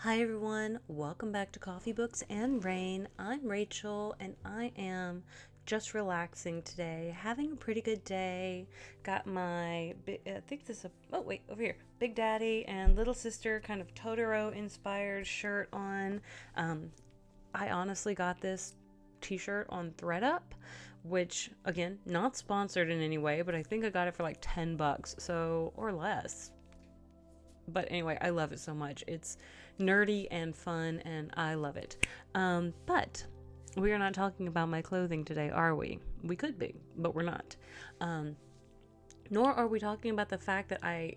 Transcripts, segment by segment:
Hi everyone, welcome back to Coffee Books and Rain. I'm Rachel and I am just relaxing today, having a pretty good day. Got my, I think this is over here, Big Daddy and Little Sister kind of Totoro inspired shirt on. I honestly got this t-shirt on ThreadUp, which again, not sponsored in any way, but I think I got it for like $10, so, or less. But anyway, I love it so much. It's nerdy and fun, and I love it. But we are not talking about my clothing today, are we? We could be, but we're not. Nor are we talking about the fact that I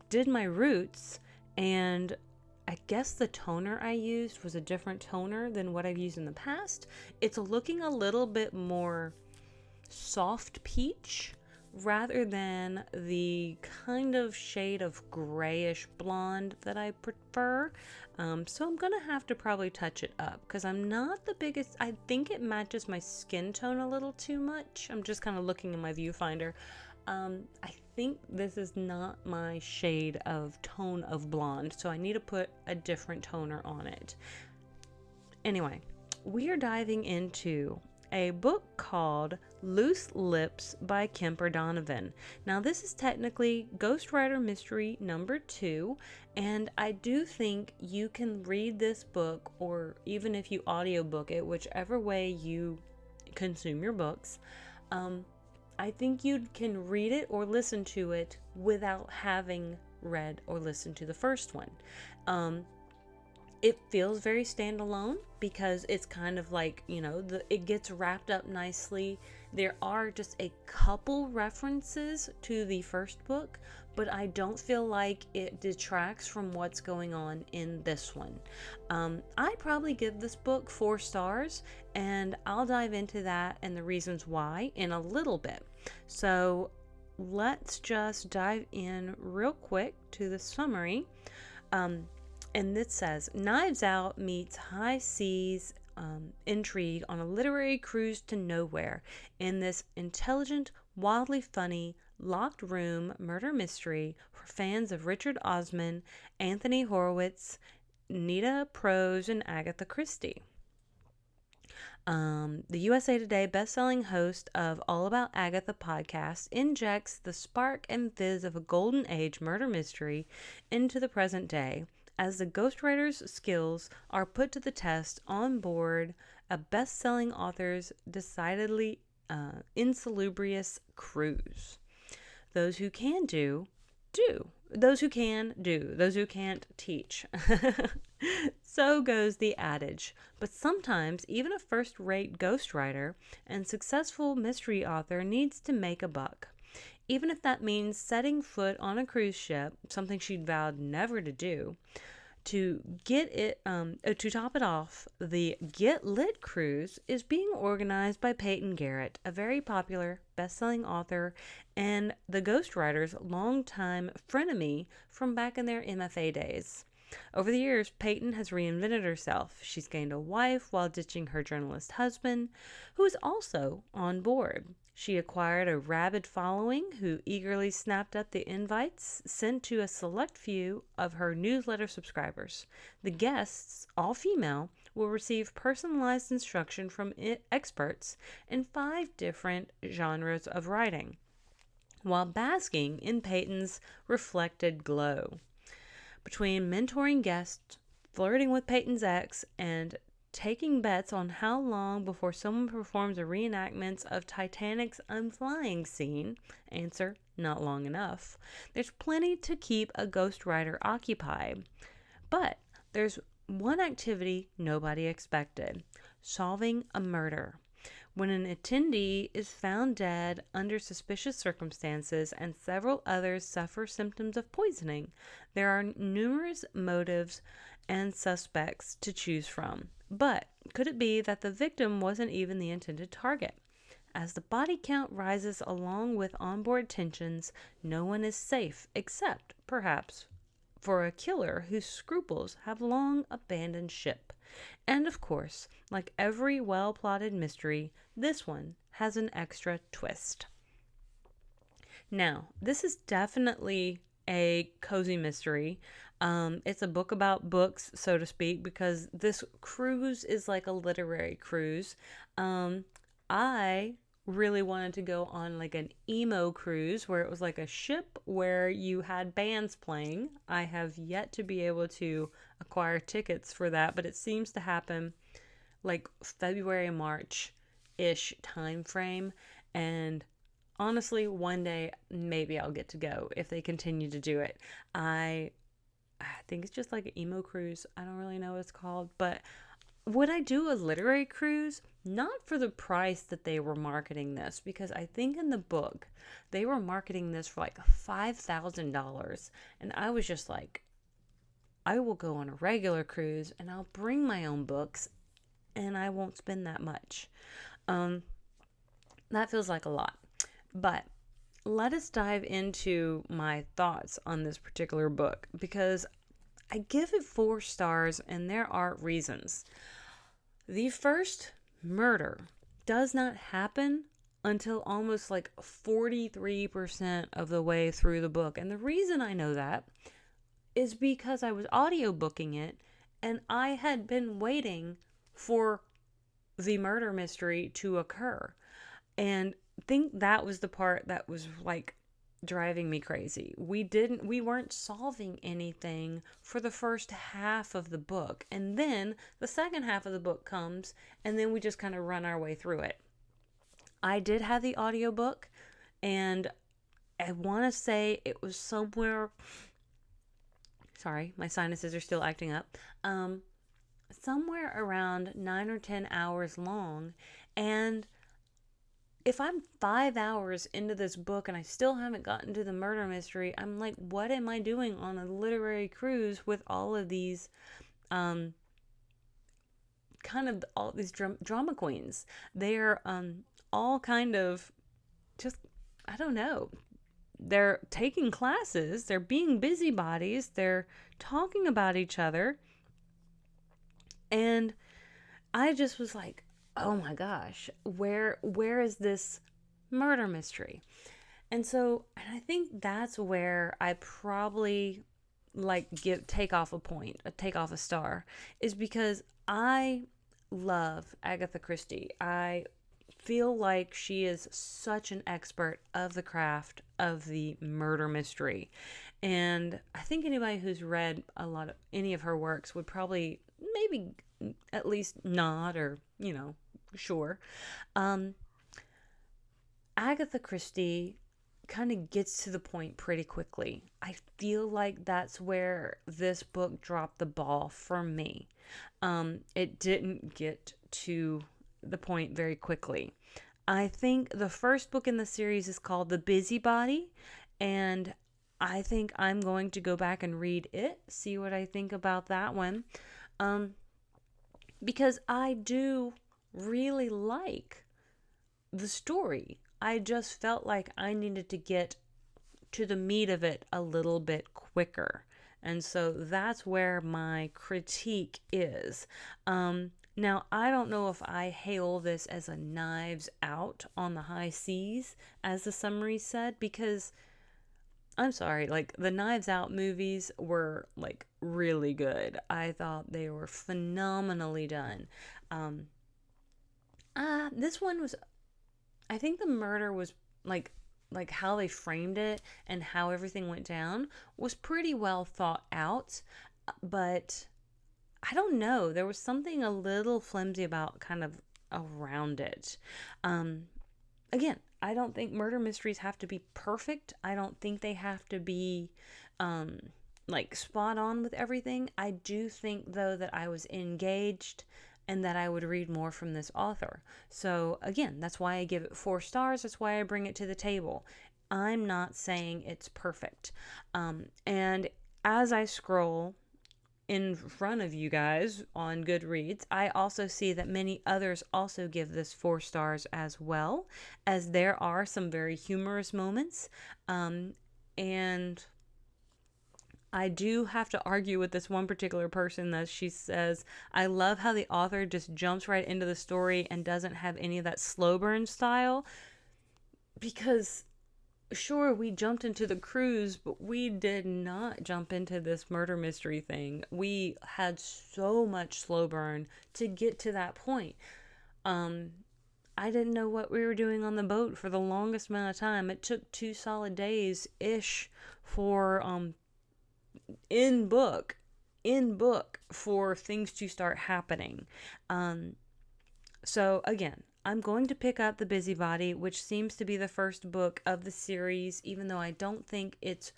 did my roots, and I guess the toner I used was a different toner than what I've used in the past. It's looking a little bit more soft peach rather than the kind of shade of grayish blonde that I prefer. So I'm gonna have to probably touch it up because I'm not the biggest. I think it matches my skin tone a little too much. I'm just kind of looking in my viewfinder. I think this is not my shade of tone of blonde, so I need to put a different toner on it. Anyway, we are diving into a book called Loose Lips by Kemper Donovan. Now, this is technically Ghostwriter Mystery number 2, and I do think you can read this book, or even if you audiobook it, whichever way you consume your books, I think you can read it or listen to it without having read or listened to the first one. It feels very standalone because it's kind of like, it gets wrapped up nicely. There are just a couple references to the first book, but I don't feel like it detracts from what's going on in this one. I probably give this book 4 stars, and I'll dive into that and the reasons why in a little bit. So let's just dive in real quick to the summary. And this says, Knives Out meets High Seas intrigue on a literary cruise to nowhere in this intelligent, wildly funny, locked room murder mystery for fans of Richard Osman, Anthony Horowitz, Nita Prose, and Agatha Christie. The USA Today bestselling host of All About Agatha podcast injects the spark and fizz of a golden age murder mystery into the present day as the ghostwriter's skills are put to the test on board a best-selling author's decidedly insalubrious cruise. Those who can do. Those who can do. Those who can't teach. So goes the adage. But sometimes even a first-rate ghostwriter and successful mystery author needs to make a buck. Even if that means setting foot on a cruise ship, something she'd vowed never to do. To top it off, the Get Lit cruise is being organized by Peyton Garrett, a very popular best-selling author and the ghostwriter's longtime frenemy from back in their MFA days. Over the years, Peyton has reinvented herself. She's gained a wife while ditching her journalist husband, who is also on board. She acquired a rabid following who eagerly snapped up the invites sent to a select few of her newsletter subscribers. The guests, all female, will receive personalized instruction from experts in 5 different genres of writing, while basking in Peyton's reflected glow. Between mentoring guests, flirting with Peyton's ex, and taking bets on how long before someone performs a reenactment of Titanic's unflying scene, answer, not long enough, there's plenty to keep a ghostwriter occupied. But there's one activity nobody expected: solving a murder. When an attendee is found dead under suspicious circumstances and several others suffer symptoms of poisoning, there are numerous motives and suspects to choose from. But could it be that the victim wasn't even the intended target? As the body count rises along with onboard tensions, no one is safe except, perhaps, for a killer whose scruples have long abandoned ship. And of course, like every well-plotted mystery, this one has an extra twist. Now, this is definitely a cozy mystery. It's a book about books, so to speak, because this cruise is like a literary cruise. I really wanted to go on like an emo cruise where it was like a ship where you had bands playing. I have yet to be able to acquire tickets for that, but it seems to happen like February, March ish time frame. And honestly, one day maybe I'll get to go if they continue to do it. I think it's just like an emo cruise. I don't really know what it's called, but would I do a literary cruise? Not for the price that they were marketing this, because I think in the book they were marketing this for like $5,000. And I was just like, I will go on a regular cruise and I'll bring my own books and I won't spend that much. Um, that feels like a lot. But let us dive into my thoughts on this particular book because I give it 4 stars and there are reasons. The first murder does not happen until almost like 43% of the way through the book. And the reason I know that is because I was audiobooking it and I had been waiting for the murder mystery to occur. And think that was the part that was like driving me crazy. We weren't solving anything for the first half of the book. And then the second half of the book comes and then we just kind of run our way through it. I did have the audiobook and I want to say it was somewhere, sorry, my sinuses are still acting up. Somewhere around 9 or 10 hours long. And if I'm 5 hours into this book and I still haven't gotten to the murder mystery, I'm like, what am I doing on a literary cruise with all of these, kind of all these drama queens? They're all kind of just, I don't know. They're taking classes. They're being busybodies. They're talking about each other. And I just was like, oh my gosh, where is this murder mystery? And I think that's where I probably like take off a star, is because I love Agatha Christie. I feel like she is such an expert of the craft of the murder mystery. And I think anybody who's read any of her works would probably maybe at least nod or, sure. Agatha Christie kind of gets to the point pretty quickly. I feel like that's where this book dropped the ball for me. It didn't get to the point very quickly. I think the first book in the series is called The Busybody, and I think I'm going to go back and read it, see what I think about that one. Because I do really like the story. I just felt like I needed to get to the meat of it a little bit quicker. And so that's where my critique is. Now, I don't know if I hail this as a Knives Out on the high seas, as the summary said, because I'm sorry, like the Knives Out movies were like really good. I thought they were phenomenally done. This one was, I think the murder was like how they framed it and how everything went down was pretty well thought out, but I don't know, there was something a little flimsy about kind of around it. Again, I don't think murder mysteries have to be perfect. I don't think they have to be like spot on with everything. I do think though that I was engaged and that I would read more from this author. So again, that's why I give it 4 stars. That's why I bring it to the table. I'm not saying it's perfect. And as I scroll in front of you guys on Goodreads, I also see that many others also give this 4 stars as well, as there are some very humorous moments. And I do have to argue with this one particular person that she says, I love how the author just jumps right into the story and doesn't have any of that slow burn style, because sure, we jumped into the cruise, but we did not jump into this murder mystery thing. We had so much slow burn to get to that point. Um, I didn't know what we were doing on the boat for the longest amount of time. It took 2 solid days ish for in book for things to start happening. Um, so again, I'm going to pick up The Busybody, which seems to be the first book of the series, even though I don't think it's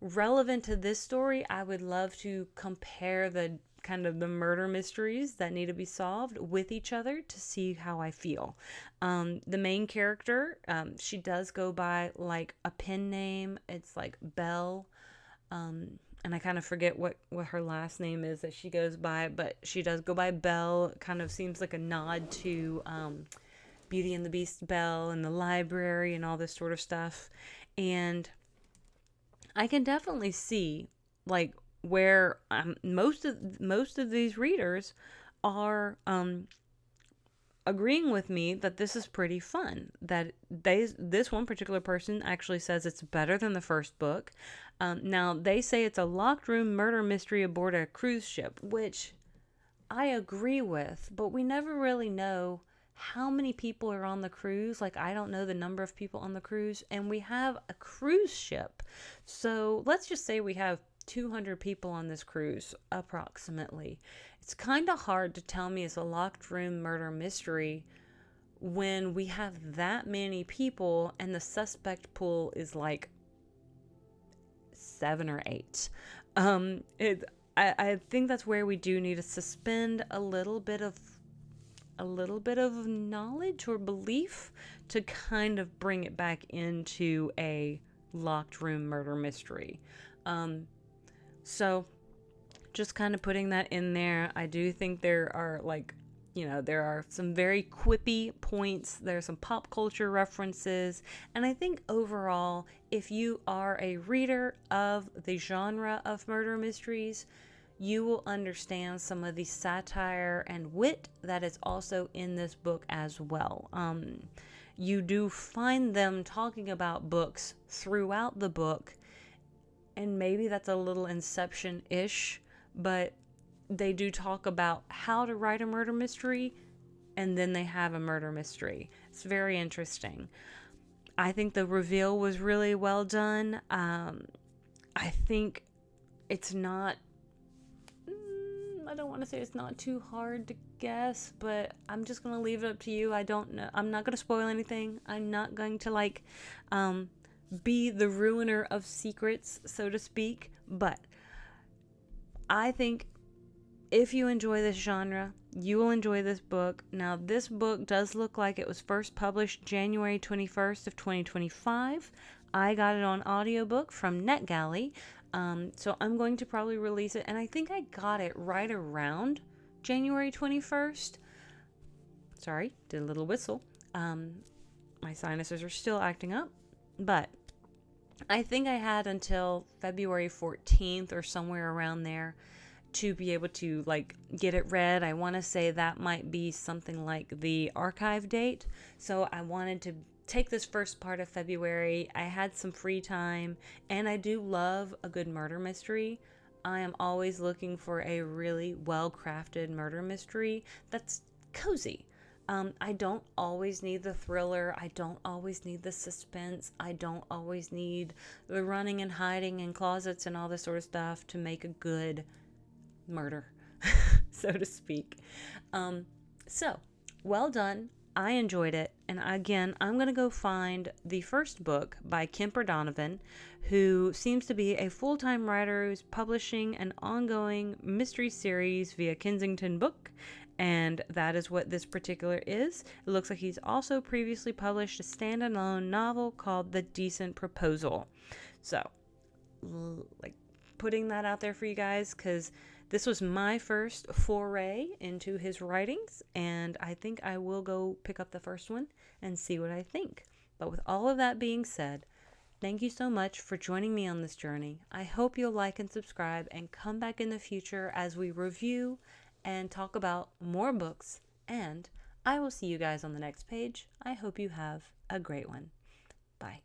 relevant to this story. I would love to compare the kind of the murder mysteries that need to be solved with each other to see how I feel. The main character, she does go by like a pen name. It's like Belle. And I kind of forget what her last name is that she goes by, but she does go by Belle. Kind of seems like a nod to Beauty and the Beast Belle and the library and all this sort of stuff. And I can definitely see like where most of these readers are agreeing with me that this is pretty fun. That this one particular person actually says it's better than the first book. Now they say it's a locked room murder mystery aboard a cruise ship, which I agree with, but we never really know how many people are on the cruise. Like, I don't know the number of people on the cruise, and we have a cruise ship. So let's just say we have 200 people on this cruise, approximately. It's kind of hard to tell me it's a locked room murder mystery when we have that many people and the suspect pool is like 7 or 8. I think that's where we do need to suspend a little bit of knowledge or belief to kind of bring it back into a locked room murder mystery. So just kind of putting that in there. I do think there are there are some very quippy points. There are some pop culture references. And I think overall, if you are a reader of the genre of murder mysteries, you will understand some of the satire and wit that is also in this book as well. You do find them talking about books throughout the book, and maybe that's a little Inception-ish, but they do talk about how to write a murder mystery, and then they have a murder mystery. It's very interesting. I think the reveal was really well done. I think it's not, I don't want to say it's not too hard to guess, but I'm just going to leave it up to you. I don't know. I'm not going to spoil anything. I'm not going to be the ruiner of secrets, so to speak. But I think if you enjoy this genre, you will enjoy this book. Now, this book does look like it was first published January 21st of 2025. I got it on audiobook from NetGalley. So I'm going to probably release it, and I think I got it right around January 21st. Sorry, did a little whistle. My sinuses are still acting up, but I think I had until February 14th or somewhere around there to be able to get it read. I want to say that might be something like the archive date. So I wanted to take this first part of February. I had some free time, and I do love a good murder mystery. I am always looking for a really well-crafted murder mystery that's cozy. I don't always need the thriller. I don't always need the suspense. I don't always need the running and hiding in closets and all this sort of stuff to make a good murder, so to speak. So, well done. I enjoyed it. And again, I'm going to go find the first book by Kemper Donovan, who seems to be a full-time writer who's publishing an ongoing mystery series via Kensington Book. And that is what this particular is. It looks like he's also previously published a standalone novel called The Decent Proposal. So, putting that out there for you guys, because this was my first foray into his writings, and I think I will go pick up the first one and see what I think. But with all of that being said, thank you so much for joining me on this journey. I hope you'll like and subscribe and come back in the future as we review and talk about more books, and I will see you guys on the next page. I hope you have a great one. Bye.